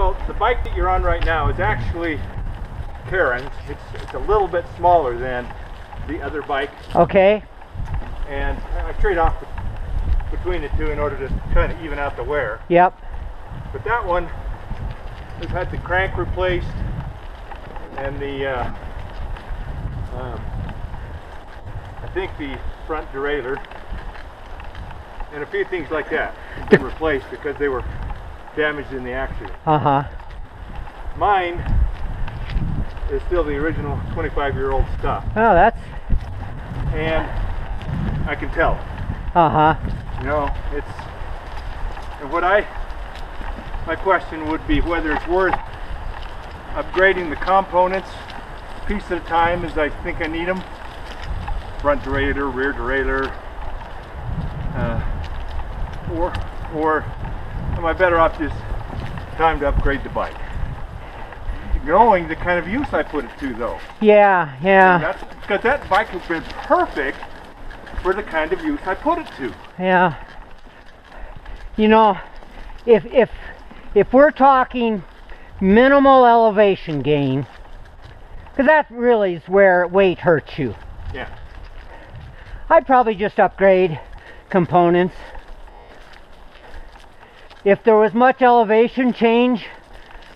So the bike that you're on right now is actually Karen's. It's a little bit smaller than the other bike. Okay. And I trade off between the two in order to kind of even out the wear. Yep. But that one has had the crank replaced and the I think the front derailleur and a few things like that have been replaced because they were damaged in the accident. Mine is still the original 25-year-old stuff. Oh, that's... And I can tell. You know, it's... And what my question would be whether it's worth upgrading the components piece at a time as I think I need them. Front derailleur, rear derailleur, or am I better off just time to upgrade the bike? Knowing the kind of use I put it to, though. Yeah, yeah. That's because that bike has been perfect for the kind of use I put it to. Yeah. You know, if we're talking minimal elevation gain, because that really is where weight hurts you. Yeah. I'd probably just upgrade components. If there was much elevation change,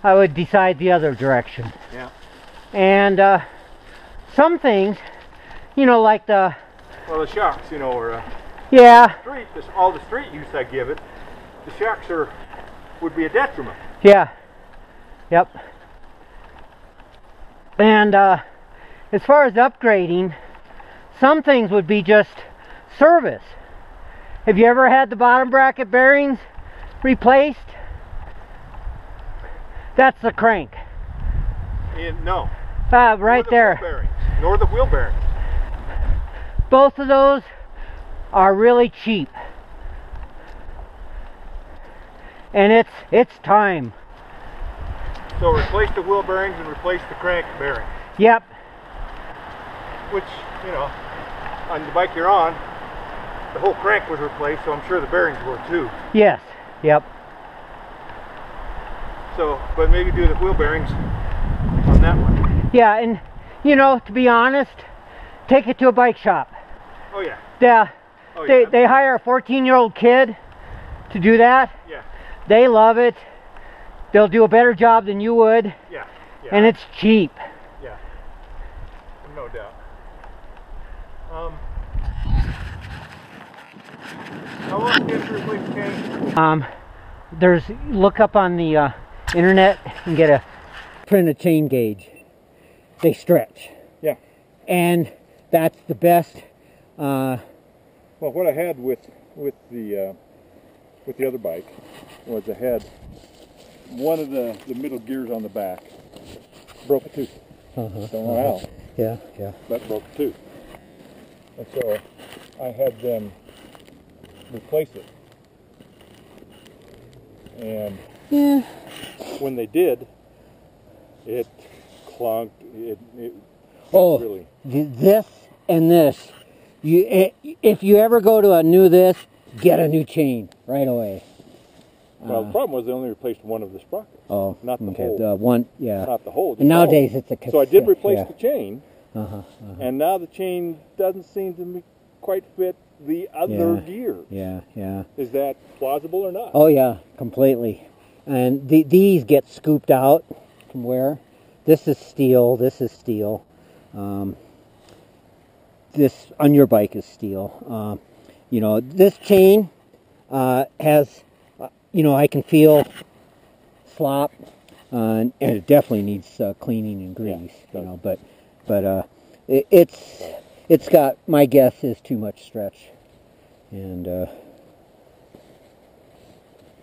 I would decide the other direction. Yeah. And some things, you know, like the... Well, the shocks, you know, are... yeah. All the street use I give it, the shocks would be a detriment. Yeah. Yep. And as far as upgrading, some things would be just service. Have you ever had the bottom bracket bearings replaced? That's the crank. No. Right there. Bearings, nor the wheel bearings. Both of those are really cheap. And it's time. So replace the wheel bearings and replace the crank bearing. Yep. Which, you know, on the bike you're on, the whole crank was replaced, so I'm sure the bearings were too. Yes. Yep. So, but maybe do the wheel bearings on that one. Yeah, and you know, to be honest, take it to a bike shop. Oh yeah. Yeah. Oh, yeah. They hire a 14-year-old kid to do that. Yeah. They love it. They'll do a better job than you would. Yeah. Yeah. And it's cheap. Yeah. No doubt. How long do you have to replace the chain? Look up on the internet and get a print a chain gauge. They stretch. Yeah. And that's the best. Well, what I had with the other bike was I had one of the middle gears on the back broke a tooth. Don't know how. Yeah, yeah. But broke a tooth. And so I had them replace it. And yeah, when they did, it clunked. It really. This and this. If you ever go to a new this, get a new chain right away. Well, the problem was they only replaced one of the sprockets. Oh, not the okay. whole. The one, yeah. Not the whole. And nowadays it's a cassette. So I did replace yeah. the chain, and now the chain doesn't seem to quite fit the other gear. Yeah, yeah. Is that plausible or not? Oh yeah, completely. And these get scooped out from where? This is steel. This is steel. This on your bike is steel. You know, this chain has. You know, I can feel slop, and it definitely needs cleaning and grease. Yeah, you know, but it's got, my guess is, too much stretch. And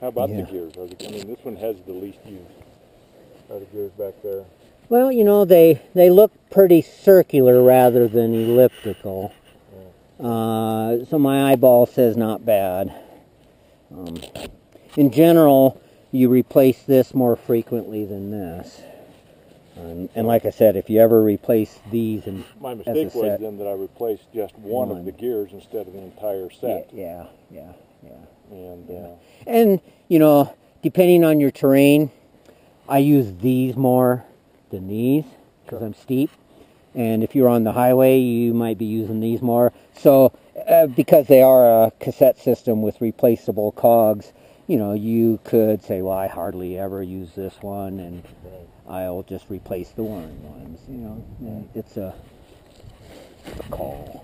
how about the gears? I mean, this one has the least use. Are the gears back there? Well, you know, they look pretty circular rather than elliptical. Yeah. So my eyeball says not bad. In general, you replace this more frequently than this. And like I said, if you ever replace these and my mistake was then that I replaced just one of the gears instead of the entire set. Yeah. And and you know, depending on your terrain, I use these more than these because I'm steep. And if you're on the highway, you might be using these more. So because they are a cassette system with replaceable cogs, you know, you could say, well, I hardly ever use this one, and I'll just replace the worn ones. You know, it's a call.